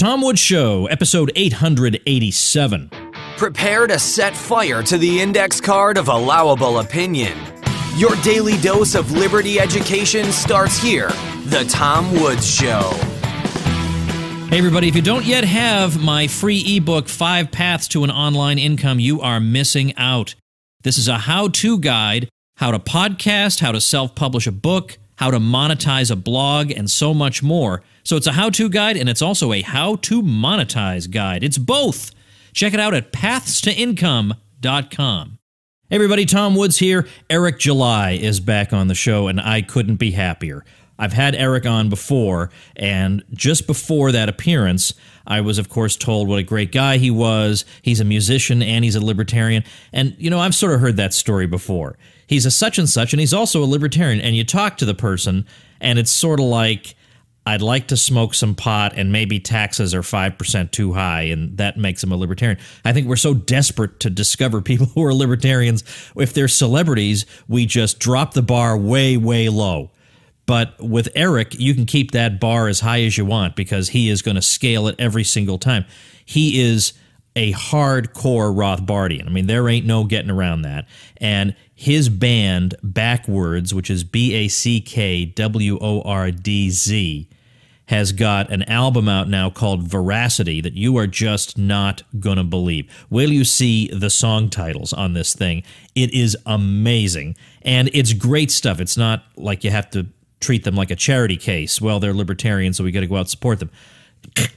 Tom Woods Show, episode 887. Prepare to set fire to the index card of allowable opinion. Your daily dose of liberty education starts here. The Tom Woods Show. Hey everybody, if you don't yet have my free ebook, 5 Paths to an Online Income, you are missing out. This is a how-to guide, how to podcast, how to self-publish a book, how to monetize a blog, and so much more. So it's a how-to guide, and it's also a how-to-monetize guide. It's both. Check it out at pathstoincome.com. Hey everybody, Tom Woods here. Eric July is back on the show, and I couldn't be happier. I've had Eric on before, and just before that appearance, I was, of course, told what a great guy he was. He's a musician, and he's a libertarian. And, you know, I've sort of heard that story before. He's a such and such, and he's also a libertarian. And you talk to the person, and it's sort of like, I'd like to smoke some pot, and maybe taxes are 5% too high, and that makes him a libertarian. I think we're so desperate to discover people who are libertarians. If they're celebrities, we just drop the bar way, way low. But with Eric, you can keep that bar as high as you want because he is going to scale it every single time. He is a hardcore Rothbardian. I mean, there ain't no getting around that. And his band, Backwards, which is BACKWORDZ, has got an album out now called Veracity that you are just not going to believe. Wait till you see the song titles on this thing. It is amazing. And it's great stuff. It's not like you have to treat them like a charity case. Well, they're libertarians, so we got to go out and support them.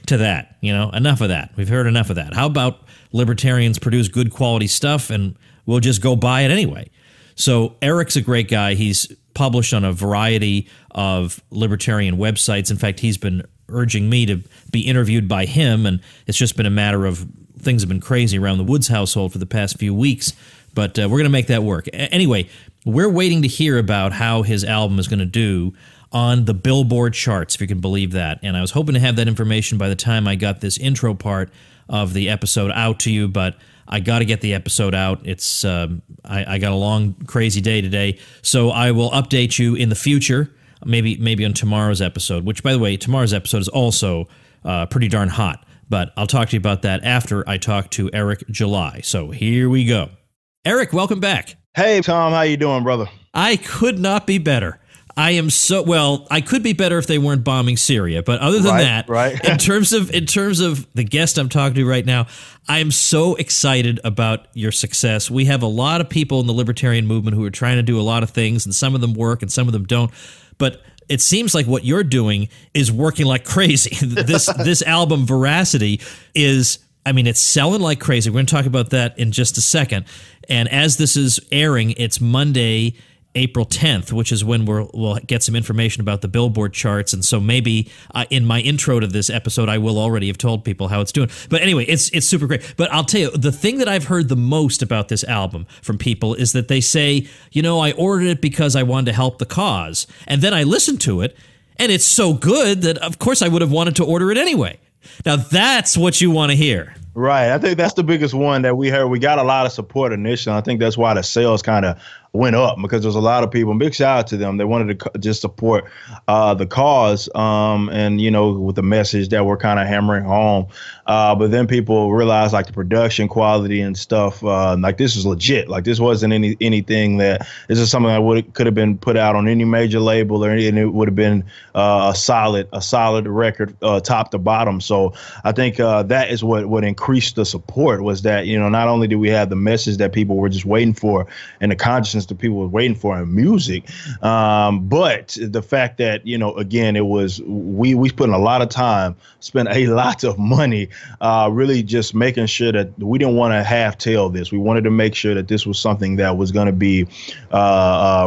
To that, you know, enough of that. We've heard enough of that. How about libertarians produce good quality stuff and we'll just go buy it anyway? So Eric's a great guy. He's published on a variety of libertarian websites. In fact, he's been urging me to be interviewed by him, and it's just been a matter of things have been crazy around the Woods household for the past few weeks, but we're going to make that work. Anyway, we're waiting to hear about how his album is going to do on the Billboard charts, if you can believe that. And I was hoping to have that information by the time I got this intro part of the episode out to you, but I got to get the episode out. It's I got a long, crazy day today, so I will update you in the future, maybe on tomorrow's episode, which, by the way, tomorrow's episode is also pretty darn hot, but I'll talk to you about that after I talk to Eric July. So here we go. Eric, welcome back. Hey, Tom, how you doing, brother? I could not be better. I am so well. I could be better if they weren't bombing Syria, but other than that, in terms of the guest I'm talking to right now, I am so excited about your success. We have a lot of people in the libertarian movement who are trying to do a lot of things, and some of them work, and some of them don't. But it seems like what you're doing is working like crazy. This album, Veracity, is. I mean, it's selling like crazy. We're going to talk about that in just a second. And as this is airing, it's Monday, April 10th, which is when we'll get some information about the Billboard charts. And so maybe in my intro to this episode, I will already have told people how it's doing. But anyway, it's super great. But I'll tell you, the thing that I've heard the most about this album from people is that they say, you know, I ordered it because I wanted to help the cause. And then I listened to it, and it's so good that, of course, I would have wanted to order it anyway. Now, that's what you want to hear. Right. I think that's the biggest one that we heard. We got a lot of support initially. I think that's why the sales kind of went up, because there's a lot of people, and big shout out to them. They wanted to just support the cause and, you know, with the message that we're kind of hammering home. But then people realized like the production quality and stuff, like this is legit. Like this wasn't anything that this is something that could have been put out on any major label, and it would have been a solid record top to bottom. So I think that is what increased the support, was that, you know, not only did we have the message that people were just waiting for and the consciousness that people were waiting for in music, but the fact that, you know, again, it was we put in a lot of time, spent a lot of money, really just making sure that we didn't want to half-tail this. We wanted to make sure that this was something that was going to be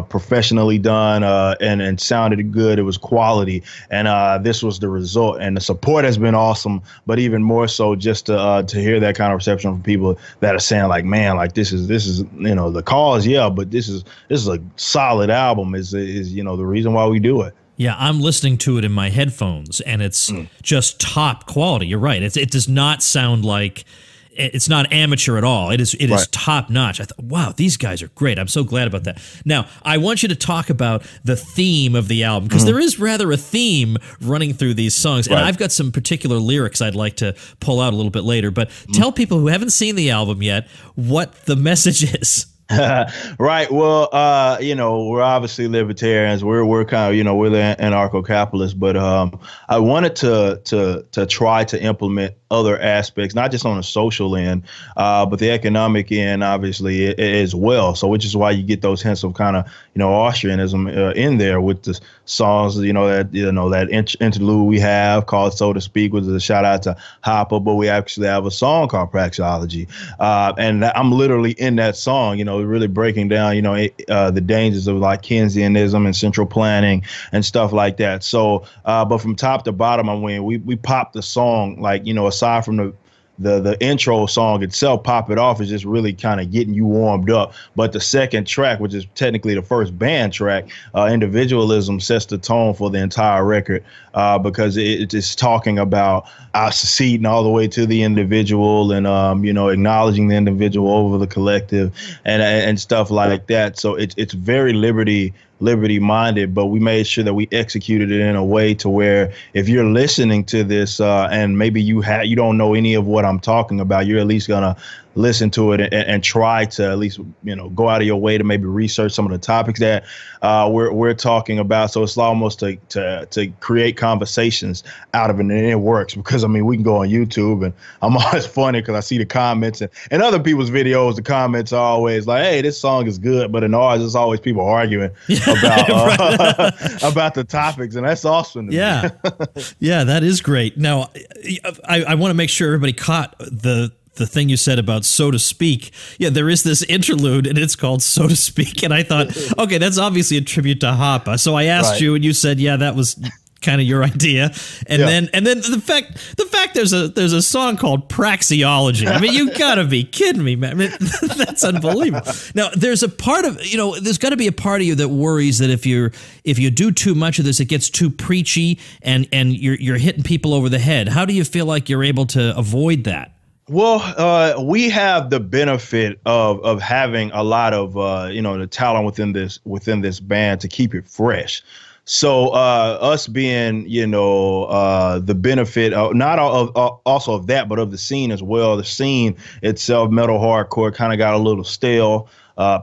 professionally done and sounded good. It was quality, and this was the result. And the support has been awesome, but even more so just to hear that kind of reception from people that are saying like, man, like this is you know, the cause, yeah, but this is a solid album is you know, the reason why we do it. Yeah, I'm listening to it in my headphones, and it's just top quality. You're right. It does not sound like it's not amateur at all. It is Right. top notch. I thought, wow, these guys are great. I'm so glad about that. Now, I want you to talk about the theme of the album, because there is rather a theme running through these songs, and Right. I've got some particular lyrics I'd like to pull out a little bit later. But tell people who haven't seen the album yet what the message is. Right. Well, we're obviously libertarians. We're kind of, we're the anarcho-capitalists, but I wanted to try to implement other aspects, not just on the social end, but the economic end, obviously, as well. So, which is why you get those hints of kind of, Austrianism in there with the songs, that interlude we have called "So to Speak," which is a shout out to Hopper. But we actually have a song called "Praxeology," and I'm literally in that song, really breaking down, the dangers of like Keynesianism and central planning and stuff like that. So, but from top to bottom, we popped the song, like, aside from the intro song itself, Pop It Off is just really kind of getting you warmed up. But the second track, which is technically the first band track, Individualism, sets the tone for the entire record, because it's just talking about us seceding all the way to the individual and, acknowledging the individual over the collective and stuff like that. So it's very liberty minded, but we made sure that we executed it in a way to where if you're listening to this and maybe you don't know any of what I'm talking about, you're at least gonna listen to it and try to at least go out of your way to maybe research some of the topics that we're talking about. So it's almost to create conversations out of it, and it works because we can go on YouTube, and I'm always funny because I see the comments and other people's videos. The comments are always like, "Hey, this song is good," but in ours, it's always people arguing about about the topics, and that's awesome. Yeah, yeah, that is great. Now, I want to make sure everybody caught the thing you said about "So to Speak." Yeah, there is this interlude, and it's called "So to Speak," and I thought, okay, that's obviously a tribute to Hoppe. So I asked you, and you said, yeah, that was kind of your idea. And then the fact there's a song called "Praxeology." You gotta be kidding me, man. That's unbelievable. Now, there's a part of there's got to be a part of you that worries that if you do too much of this, it gets too preachy and you're hitting people over the head. How do you feel like you're able to avoid that? Well, we have the benefit of having a lot of the talent within this band to keep it fresh. So us being the benefit of not also of that, but of the scene as well. The scene itself, metal hardcore, kind of got a little stale.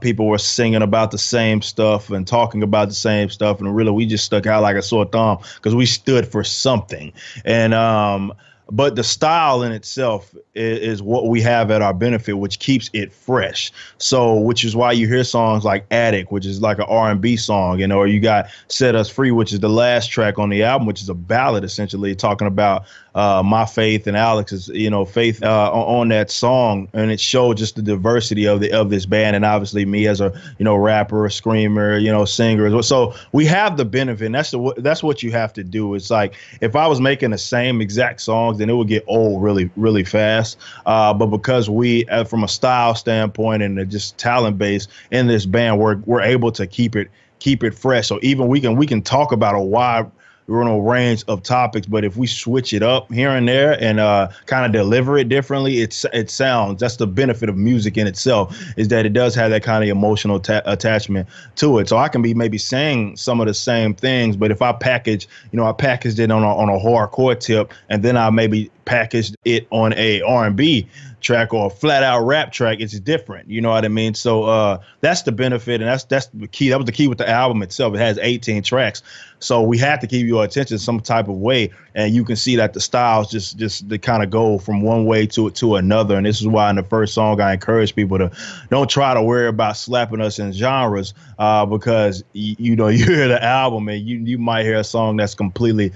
People were singing about the same stuff and talking about the same stuff, and really we just stuck out like a sore thumb because we stood for something. And but the style in itself is what we have at our benefit, which keeps it fresh. So, which is why you hear songs like "Attic," which is like an R&B song, or you got "Set Us Free," which is the last track on the album, which is a ballad essentially talking about my faith and Alex's, faith on that song, and it showed just the diversity of this band, and obviously me as a rapper, a screamer, singer. So we have the benefit, and that's what you have to do. It's like if I was making the same exact songs, then it would get old really, really fast. But because we, from a style standpoint and just talent base in this band, we're able to keep it fresh. So even we can talk about a wide range of topics, but if we switch it up here and there and kind of deliver it differently, it sounds. That's the benefit of music in itself, is that it does have that kind of emotional attachment to it. So I can be maybe saying some of the same things, but if I packaged it on a hardcore tip, and then I maybe packaged it on a R&B track or a flat out rap track, it's different. You know what I mean? So that's the benefit, and that's the key. That was the key with the album itself. It has 18 tracks. So we had to keep your attention some type of way, and you can see that the styles just they kind of go from one way to another. And this is why in the first song I encourage people to don't try to worry about slapping us in genres, because you hear the album and you might hear a song that's completely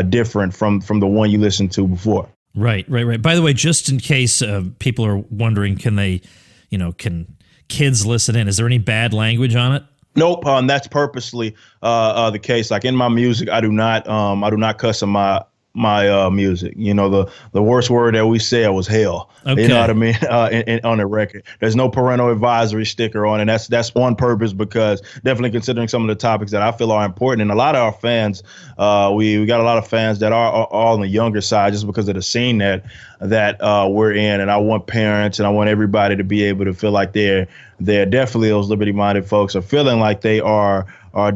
different from the one you listened to before. Right. By the way, just in case people are wondering, can kids listen in? Is there any bad language on it? Nope. That's purposely the case. Like in my music, I do not cuss in my my music. You know, the worst word that we said was hell. Okay. You know what I mean? On the record, there's no parental advisory sticker on, and that's on purpose, because definitely considering some of the topics that I feel are important, and a lot of our fans, we got a lot of fans that are all on the younger side, just because of the scene that we're in, and I want parents and I want everybody to be able to feel like they're definitely, those liberty-minded folks are feeling like they are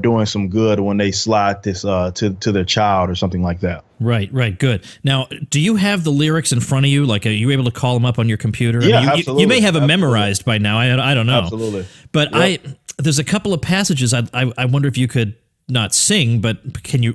doing some good when they slide this to their child or something like that. Right, good. Now, do you have the lyrics in front of you? Like, are you able to call them up on your computer? Yeah, I mean, absolutely. You may have them memorized by now. I don't know. Absolutely. But yep. There's a couple of passages I wonder if you could not sing, but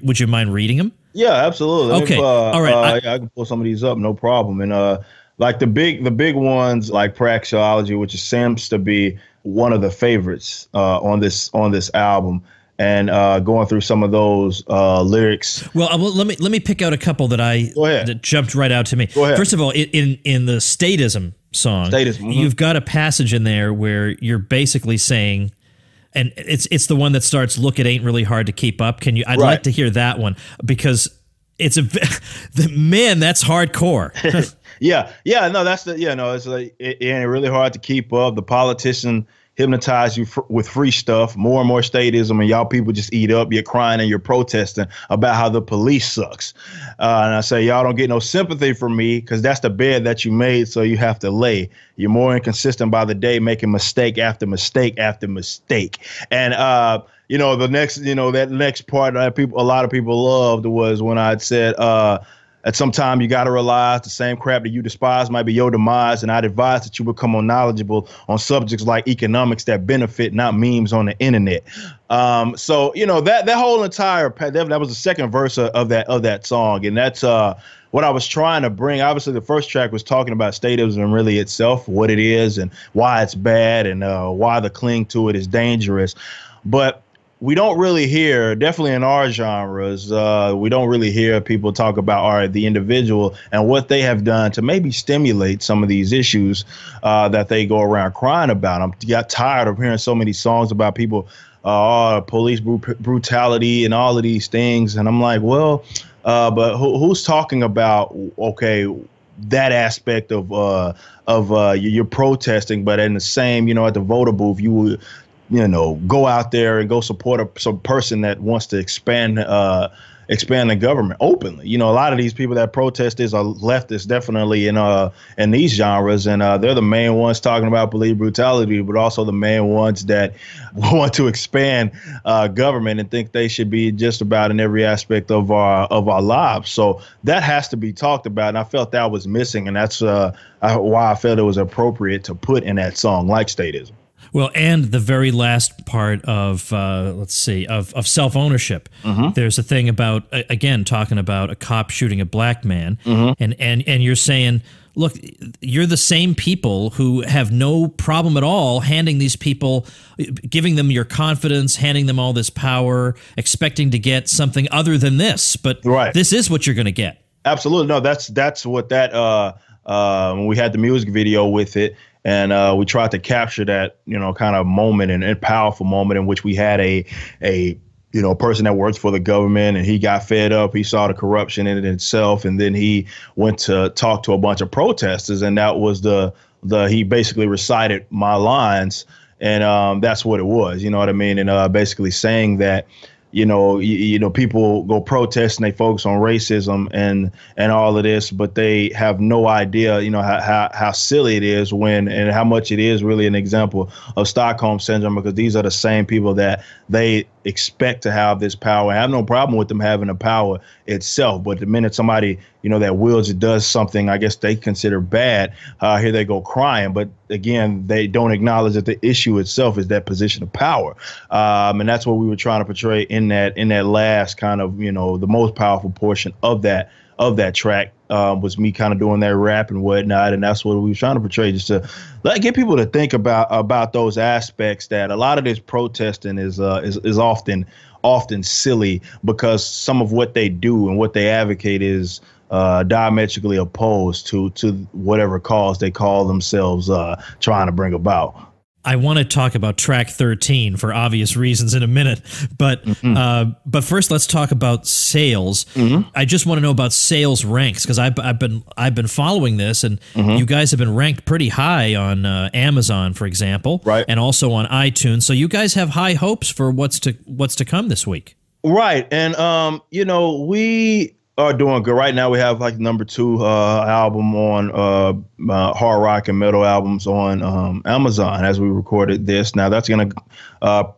would you mind reading them? Yeah, absolutely. Okay. All right. I can pull some of these up, no problem. And like the big ones, like Praxeology, which seems to be one of the favorites on this album. And going through some of those lyrics. Well, let me pick out a couple that jumped right out to me. Go ahead. First of all, in the Statism song, you've got a passage in there where you're basically saying, and it's the one that starts, "Look, it ain't really hard to keep up." I'd like to hear that one, because it's man, that's hardcore. No, it's like it ain't really hard to keep up. The politician hypnotize you with free stuff, more and more statism, and y'all people just eat up. You're crying and you're protesting about how the police sucks. And I say, y'all don't get no sympathy from me, because that's the bed that you made, so you have to lay. You're more inconsistent by the day, making mistake after mistake after mistake. And the next, that next part that a lot of people loved was when I said, at some time, you got to realize the same crap that you despise might be your demise, and I'd advise that you become more knowledgeable on subjects like economics that benefit, not memes on the internet. So that whole entire that was the second verse of that song, and that's what I was trying to bring. Obviously, the first track was talking about statism really itself, what it is, and why it's bad, and why the cling to it is dangerous, but we don't really hear, definitely in our genres, we don't really hear people talk about the individual and what they have done to maybe stimulate some of these issues that they go around crying about. I got tired of hearing so many songs about people, police brutality and all of these things. And I'm like, well, but who's talking about, that aspect of you're protesting, but in the same, at the voter booth, you would, go out there and go support some person that wants to expand the government openly. A lot of these people that protest are leftists, definitely in these genres, and they're the main ones talking about police brutality, but also the main ones that want to expand government and think they should be just about in every aspect of our lives. So that has to be talked about, and I felt that was missing, and that's why I felt it was appropriate to put in that song, like Statism. Well, and the very last part of, of self-ownership. Mm-hmm. There's a thing about, again, talking about a cop shooting a black man, mm-hmm. and you're saying, look, you're the same people who have no problem at all handing these people, giving them your confidence, handing them all this power, expecting to get something other than this. But This is what you're going to get. Absolutely. No, that's what that when we had the music video with it. And we tried to capture that, kind of moment and powerful moment in which we had a person that works for the government, and he got fed up. He saw the corruption in it itself. And then he went to talk to a bunch of protesters. And that was he basically recited my lines. And that's what it was. You know what I mean? And basically saying that, people go protest and they focus on racism and all of this, but they have no idea, how silly it is and how much it is really an example of Stockholm Syndrome, because these are the same people that they expect to have this power. I have no problem with them having the power itself, but the minute somebody, that wields it does something I guess they consider bad, here they go crying. But again, they don't acknowledge that the issue itself is that position of power. And that's what we were trying to portray in that last kind of, the most powerful portion of that track, was me kind of doing that rap and whatnot. And that's what we were trying to portray, just to get people to think about those aspects, that a lot of this protesting is often silly, because some of what they do and what they advocate is diametrically opposed to whatever cause they call themselves trying to bring about. I want to talk about track 13 for obvious reasons in a minute, but first let's talk about sales. I just want to know about sales ranks because I've been following this, and you guys have been ranked pretty high on Amazon, for example, right, and also on iTunes. So you guys have high hopes for what's to come this week, right? And we are doing good right now. We have like number 2 album on hard rock and metal albums on Amazon as we recorded this. Now that's gonna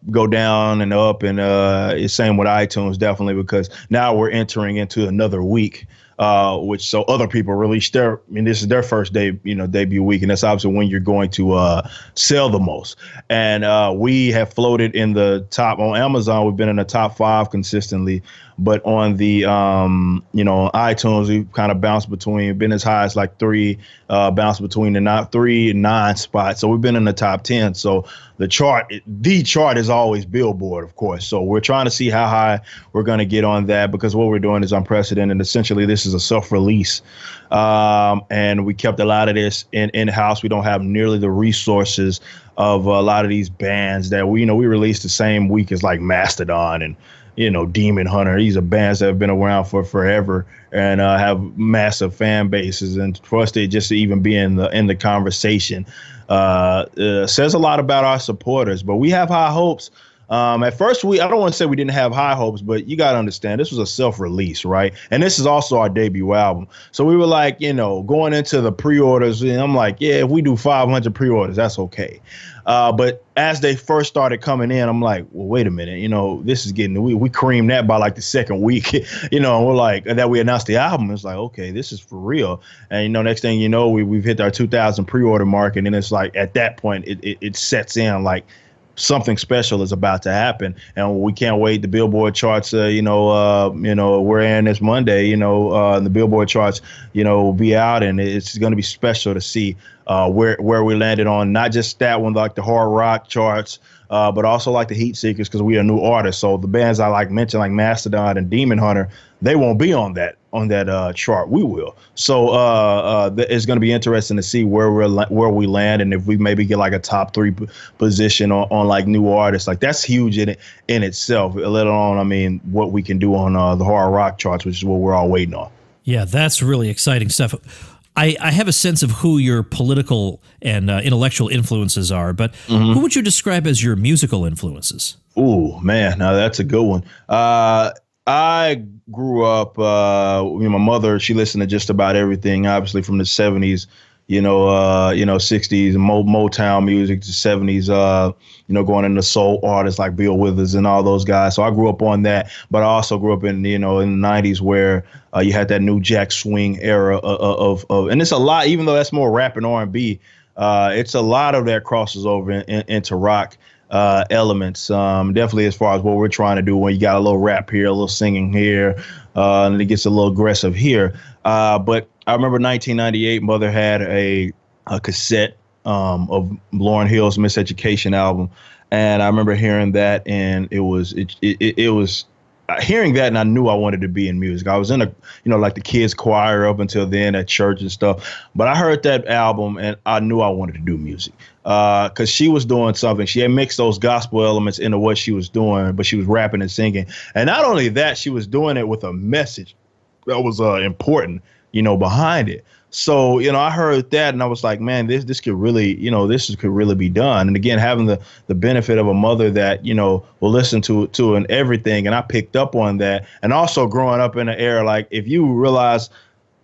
go down and up, and it's same with iTunes definitely, because now we're entering into another week. Which so other people release this is their first day, debut week, and that's obviously when you're going to sell the most. And we have floated in the top on Amazon. We've been in the top 5 consistently, but on the on iTunes we've kind of bounced between, been as high as like 3, bounced between the 3 and 9 spots. So we've been in the top 10. So the chart is always Billboard, of course. So we're trying to see how high we're going to get on that, because what we're doing is unprecedented. Essentially, this is a self-release, and we kept a lot of this in-house. We don't have nearly the resources of a lot of these bands that we released the same week as like Mastodon and Demon Hunter. These are bands that have been around for forever and have massive fan bases. And for us to just even be in the conversation says a lot about our supporters. But we have high hopes. At first, I don't want to say we didn't have high hopes, but you got to understand this was a self-release, right? And this is also our debut album. So we were like, going into the pre-orders, and I'm like, yeah, if we do 500 pre-orders, that's okay. But as they first started coming in, I'm like, well, wait a minute, this is getting, we creamed that by like the second week, and we're like, that we announced the album. It's like, okay, this is for real. And, next thing you know, we've hit our 2,000 pre-order mark. And then it's like, at that point, it sets in like, something special is about to happen, and we can't wait. The Billboard charts, we're airing this Monday, the Billboard charts, will be out, and it's going to be special to see where we landed on not just that one, like the hard rock charts, but also like the Heat Seekers, because we are new artists. So the bands I mentioned, like Mastodon and Demon Hunter, they won't be on that chart. We will. So it's going to be interesting to see where we land, and if we maybe get like a top 3 position on like new artists. Like that's huge in itself. Let alone, what we can do on the hard rock charts, which is what we're all waiting on. Yeah, that's really exciting stuff. I have a sense of who your political and intellectual influences are, but who would you describe as your musical influences? Ooh, man, now that's a good one. I grew up, my mother, she listened to just about everything, obviously from the 70s, 60s, Motown music to 70s, going into soul artists like Bill Withers and all those guys. So I grew up on that, but I also grew up in the 90s where you had that new jack swing era of and it's a lot, even though that's more rap and R&B, it's a lot of that crosses over into rock elements. Definitely as far as what we're trying to do, when you got a little rap here, a little singing here, and it gets a little aggressive here. But I remember 1998, Mother had a cassette of Lauryn Hill's Miseducation album, and I remember hearing that, and it was hearing that, and I knew I wanted to be in music. I was in like the kids choir up until then at church and stuff. But I heard that album, and I knew I wanted to do music because she was doing something. She had mixed those gospel elements into what she was doing, but she was rapping and singing. And not only that, she was doing it with a message that was important, behind it. So, I heard that, and I was like, man, this could really, this could really be done. And again, having the benefit of a mother that, will listen to and everything. And I picked up on that. And also growing up in an era, like if you realize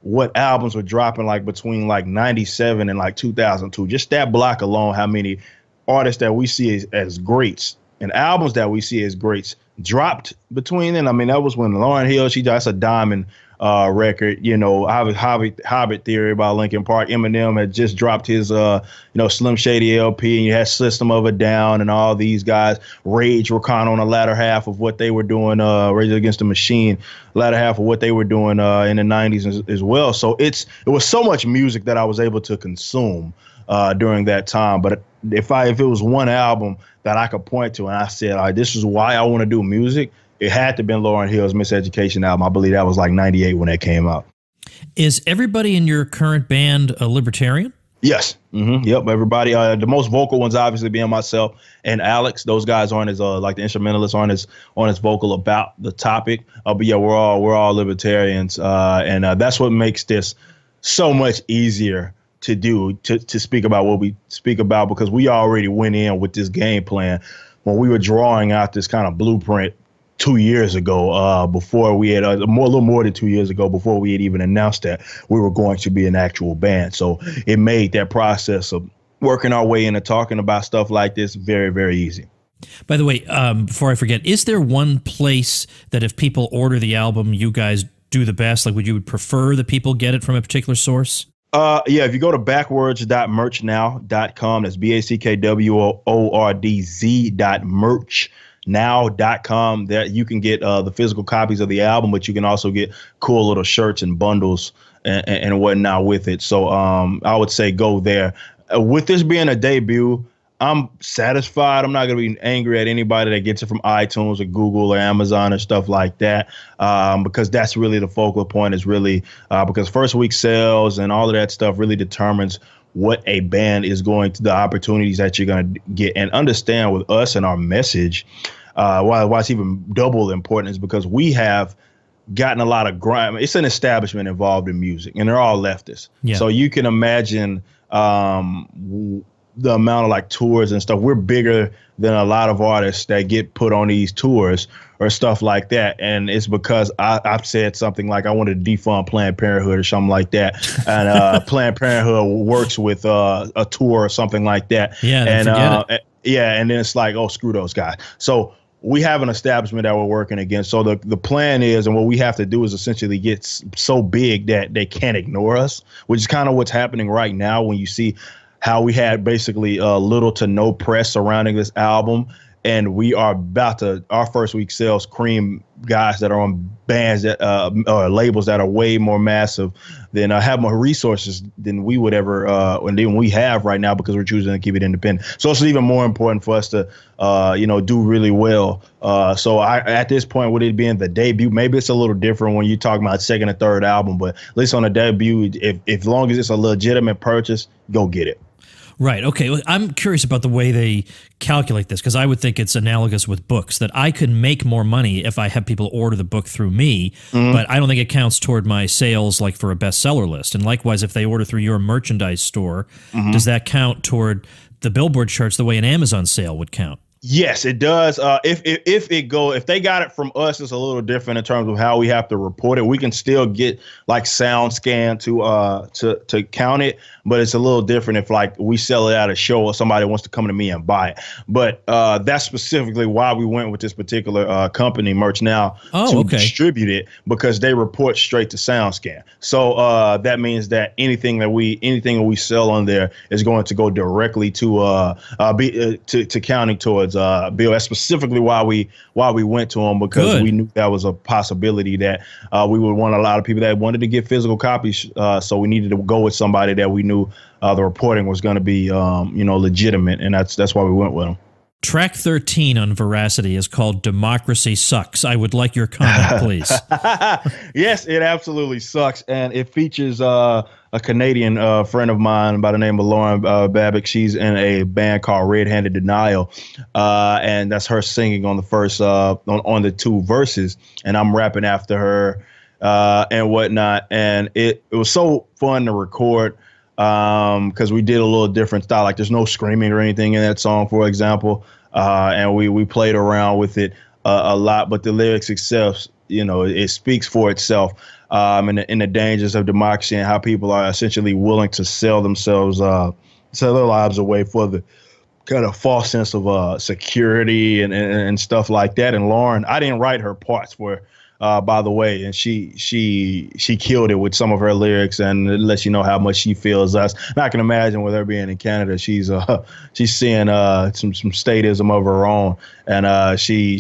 what albums were dropping like between like 97 and like 2002, just that block alone, how many artists that we see as greats and albums that we see as greats dropped between then. That was when Lauryn Hill, that's a diamond record, Hobbit Theory by Linkin Park. Eminem had just dropped his, Slim Shady LP, and you had System of a Down and all these guys. Rage were kind of on the latter half of what they were doing, Rage Against the Machine, latter half of what they were doing in the 90s as well. So it was so much music that I was able to consume during that time. But if it was one album that I could point to and I said, all right, this is why I want to do music, it had to have been Lauryn Hill's Miseducation album. I believe that was like 98 when that came out. Is everybody in your current band a libertarian? Yes. Yep. Everybody. The most vocal ones, obviously, being myself and Alex. Those guys aren't as like the instrumentalists aren't as vocal about the topic. But yeah, we're all libertarians, and that's what makes this so much easier to do to speak about what we speak about, because we already went in with this game plan when we were drawing out this kind of blueprint 2 years ago, before we had a little more than 2 years ago, before we had even announced that we were going to be an actual band. So it made that process of working our way into talking about stuff like this very, very easy. By the way, before I forget, is there one place that if people order the album, you guys do the best? Like, would you prefer that people get it from a particular source? Yeah, if you go to backwards.merchnow.com, that's backwords.merch.now.com, that you can get the physical copies of the album, but you can also get cool little shirts and bundles and whatnot with it. So I would say go there. With this being a debut, I'm satisfied. I'm not going to be angry at anybody that gets it from iTunes or Google or Amazon or stuff like that, because that's really the focal point, is really because first week sales and all of that stuff really determines what a band is going to, the opportunities that you're going to get. And understand with us and our message, why it's even double important is because we have gotten a lot of grime. It's an establishment involved in music, and they're all leftists. Yeah. So you can imagine the amount of like tours and stuff. We're bigger than a lot of artists that get put on these tours or stuff like that. And it's because I've said something like I wanted to defund Planned Parenthood or something like that. And Planned Parenthood works with a tour or something like that. Yeah. And and then it's like, oh, screw those guys. So we have an establishment that we're working against. So the plan is, and what we have to do is essentially get so big that they can't ignore us, which is kind of what's happening right now when you see how we had basically little to no press surrounding this album. And we are about to, our first week sales cream guys that are on bands that or labels that are way more massive than have more resources than we would ever and than we have right now, because we're choosing to keep it independent. So it's even more important for us to do really well. So at this point, with it being the debut, maybe it's a little different when you talk about second or third album, but at least on the debut, if long as it's a legitimate purchase, go get it. Right. Okay. Well, I'm curious about the way they calculate this, because I would think it's analogous with books, that I could make more money if I have people order the book through me, but I don't think it counts toward my sales like for a bestseller list. And likewise, if they order through your merchandise store, does that count toward the Billboard charts the way an Amazon sale would count? Yes, it does. If they got it from us, it's a little different in terms of how we have to report it. We can still get like SoundScan to count it, but it's a little different if like we sell it at a show or somebody wants to come to me and buy it. But that's specifically why we went with this particular company, Merch Now, to distribute it, because they report straight to SoundScan. So that means that anything that we sell on there is going to go directly to counting towards Bill. That's specifically why we went to him, because we knew that was a possibility, that we would want a lot of people that wanted to get physical copies. So we needed to go with somebody that we knew the reporting was going to be legitimate, and that's why we went with him. Track 13 on Veracity is called Democracy Sucks. I would like your comment, please. Yes, it absolutely sucks. And it features a Canadian friend of mine by the name of Lauren Babick. She's in a band called Red Handed Denial. And that's her singing on the first on the two verses. And I'm rapping after her and whatnot. And it was so fun to record, because we did a little different style. Like there's no screaming or anything in that song, for example. And we played around with it a lot, but the lyrics itself, it speaks for itself. In the dangers of democracy and how people are essentially willing to sell themselves, sell their lives away for the kind of false sense of security and stuff like that. And Lauren, I didn't write her parts for, by the way, and she killed it with some of her lyrics, and it lets you know how much she feels us. And I can imagine with her being in Canada, she's seeing some statism of her own, and she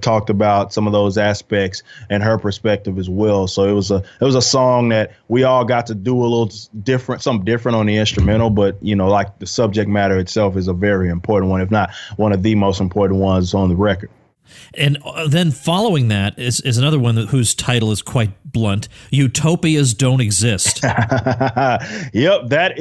talked about some of those aspects and her perspective as well. So it was a song that we all got to do a little different, something different on the instrumental, but like the subject matter itself is a very important one, if not one of the most important ones on the record. And then following that is another one whose title is quite blunt. Utopias don't exist. Yep, that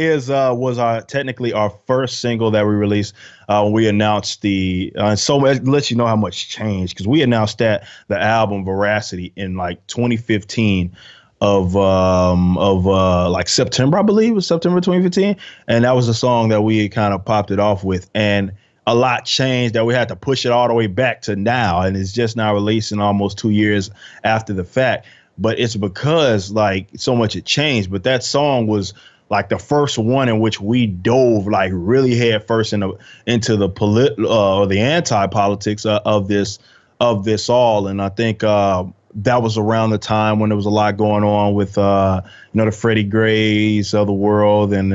was technically our first single that we released when we announced so it lets you know how much changed, because we announced the album Veracity in like 2015 of like September, I believe it was September 2015, and that was a song that we kind of popped it off with, and a lot changed that we had to push it all the way back to now, and it's just now releasing almost 2 years after the fact. But it's because like so much had changed. But that song was like the first one in which we dove like really head first into the anti-politics of this all. And I think that was around the time when there was a lot going on with the Freddie Grays of the world, and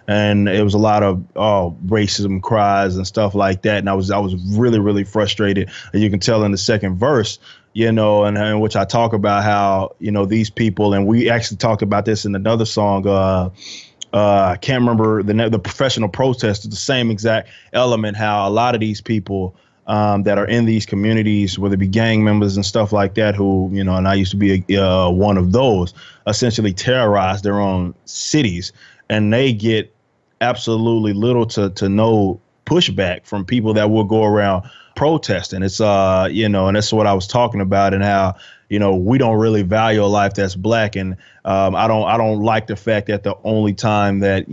and it was a lot of racism cries and stuff like that. And I was really, really frustrated. And you can tell in the second verse, and which I talk about how, these people, and we actually talked about this in another song. I can't remember the professional protesters, the same exact element, how a lot of these people that are in these communities, whether it be gang members and stuff like that, who, and I used to be one of those, essentially terrorize their own cities, and they get absolutely little to no pushback from people that will go around protesting. It's and that's what I was talking about, and how we don't really value a life that's black, and I don't like the fact that the only time that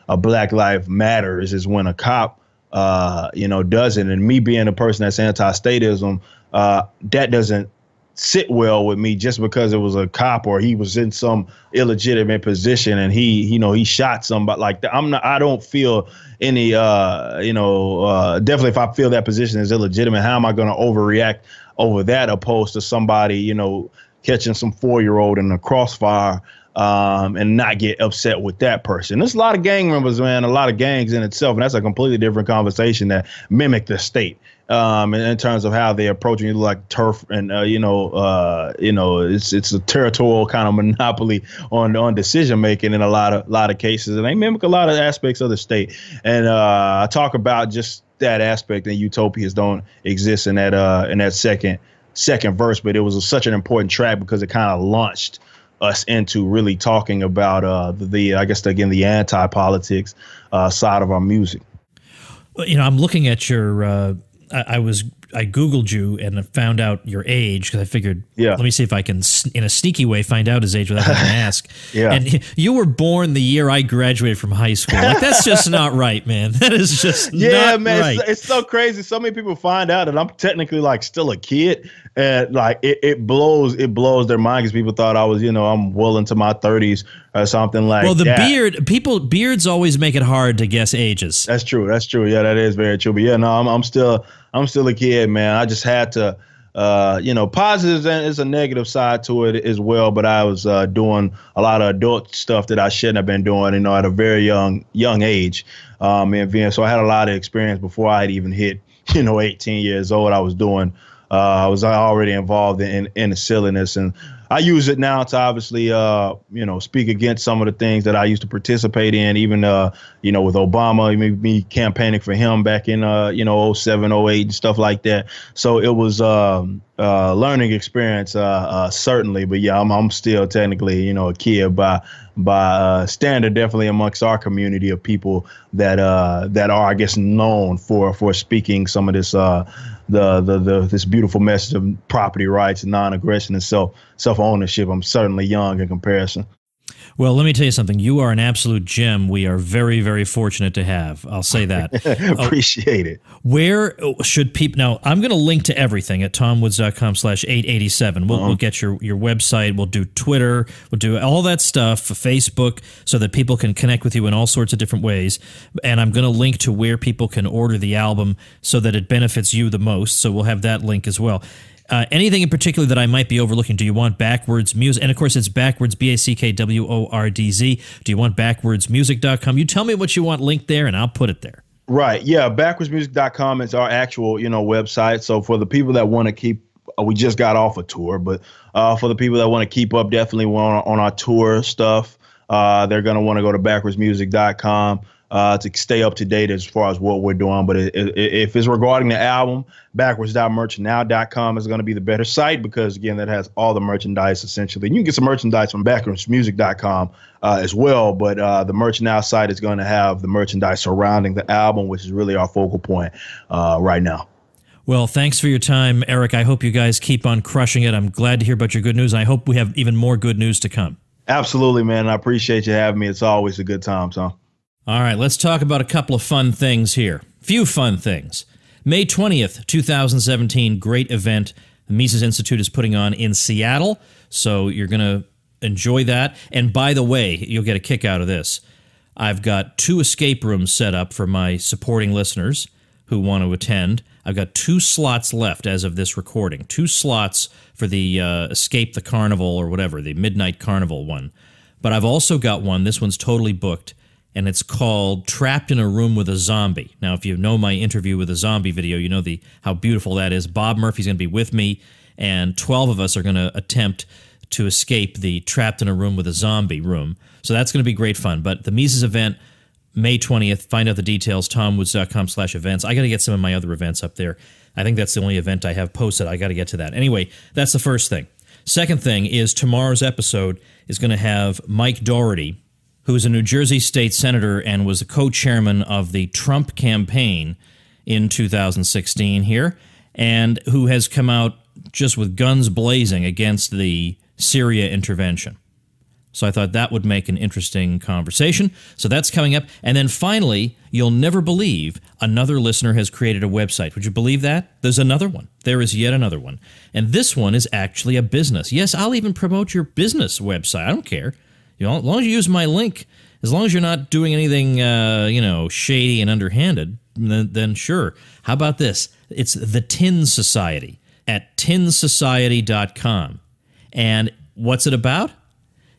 a black life matters is when a cop does it. And me being a person that's anti-statism, that doesn't sit well with me, just because it was a cop or he was in some illegitimate position and he shot somebody like that. I don't feel any, definitely if I feel that position is illegitimate, how am I going to overreact over that, opposed to somebody, catching some 4-year-old in the crossfire, and not get upset with that person. There's a lot of gang members, man, a lot of gangs in itself, and that's a completely different conversation that mimic the state. In terms of how they're approaching you, like turf, and it's a territorial kind of monopoly on decision making in a lot of cases, and they mimic a lot of aspects of the state. And I talk about just that aspect, and utopias don't exist in that second verse, but it was such an important track because it kind of launched us into really talking about the anti-politics side of our music. I'm looking at your. I Googled you and found out your age, because I figured, let me see if I can, in a sneaky way, find out his age without having to ask. Yeah. And you were born the year I graduated from high school. Like, that's just not right, man. That is just not right. It's so crazy. So many people find out that I'm technically like still a kid, and like it blows their mind, because people thought I was, I'm well into my 30s or something like that. Well, beards always make it hard to guess ages. That's true. Yeah, that is very true. But yeah, no, I'm still a kid, man. I just had to, positives, and there's a negative side to it as well. But I was doing a lot of adult stuff that I shouldn't have been doing, at a very young age. So I had a lot of experience before I had even hit, 18 years old. I was already involved in the silliness, and I use it now to obviously, speak against some of the things that I used to participate in, even, with Obama, me campaigning for him back in, 07, 08 and stuff like that. So it was a learning experience, certainly. But yeah, I'm still technically, a kid by standard, definitely amongst our community of people that are, I guess, known for speaking some of this this beautiful message of property rights and non-aggression and self-ownership. I'm certainly young in comparison. Well, let me tell you something. You are an absolute gem. We are very, very fortunate to have. I'll say that. Appreciate it. Where should people... Now, I'm going to link to everything at tomwoods.com/887. We'll get your website. We'll do Twitter. We'll do all that stuff, Facebook, so that people can connect with you in all sorts of different ways. And I'm going to link to where people can order the album so that it benefits you the most. So we'll have that link as well. Anything in particular that I might be overlooking? Do you want Backwards Music? And of course, it's Backwards, BACKWORDZ. Do you want backwardsmusic.com? You tell me what you want linked there, and I'll put it there. Right. Yeah. Backwardsmusic.com is our actual, website. So for the people that want to keep, we just got off a tour, but for the people that want to keep up, definitely on our tour stuff, they're going to want to go to backwardsmusic.com. to stay up to date as far as what we're doing. But if it's regarding the album, backwards.merchnow.com is going to be the better site because, again, that has all the merchandise essentially. And you can get some merchandise from backwardsmusic.com as well. But the Merch Now site is going to have the merchandise surrounding the album, which is really our focal point right now. Well, thanks for your time, Eric. I hope you guys keep on crushing it. I'm glad to hear about your good news. I hope we have even more good news to come. Absolutely, man. I appreciate you having me. It's always a good time, Tom. All right, let's talk about a couple of fun things here. Few fun things. May 20th, 2017, great event the Mises Institute is putting on in Seattle, so you're going to enjoy that. And by the way, you'll get a kick out of this. I've got 2 escape rooms set up for my supporting listeners who want to attend. I've got 2 slots left as of this recording. 2 slots for the Escape the Carnival or whatever, the Midnight Carnival one. But I've also got one, this one's totally booked, and it's called Trapped in a Room with a Zombie. Now, if you know my interview with a zombie video, you know how beautiful that is. Bob Murphy's going to be with me, and 12 of us are going to attempt to escape the Trapped in a Room with a Zombie room. So that's going to be great fun. But the Mises event, May 20th, find out the details, tomwoods.com/events. I got to get some of my other events up there. I think that's the only event I have posted. I got to get to that. Anyway, that's the first thing. Second thing is tomorrow's episode is going to have Mike Doherty, who is a New Jersey state senator and was the co-chairman of the Trump campaign in 2016 here, and who has come out just with guns blazing against the Syria intervention. So I thought that would make an interesting conversation. So that's coming up. And then finally, you'll never believe another listener has created a website. Would you believe that? There's another one. There is yet another one. And this one is actually a business. Yes, I'll even promote your business website. I don't care. You know, as long as you use my link, as long as you're not doing anything, shady and underhanded, then sure. How about this? It's the Tin Society at tinsociety.com. And what's it about?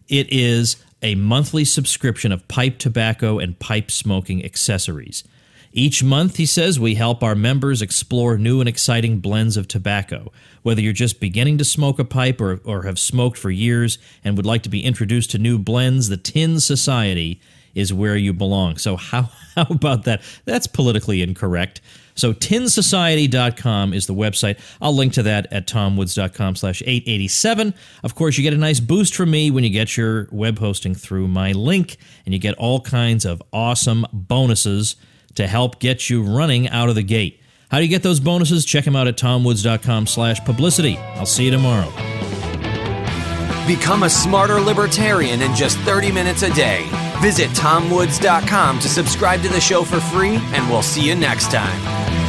It is a monthly subscription of pipe tobacco and pipe smoking accessories. Each month, he says, we help our members explore new and exciting blends of tobacco. Whether you're just beginning to smoke a pipe or have smoked for years and would like to be introduced to new blends, the Tin Society is where you belong. So how about that? That's politically incorrect. So tinsociety.com is the website. I'll link to that at tomwoods.com/887. Of course, you get a nice boost from me when you get your web hosting through my link, and you get all kinds of awesome bonuses to help get you running out of the gate. How do you get those bonuses? Check them out at tomwoods.com/publicity. I'll see you tomorrow. Become a smarter libertarian in just 30 minutes a day. Visit tomwoods.com to subscribe to the show for free, and we'll see you next time.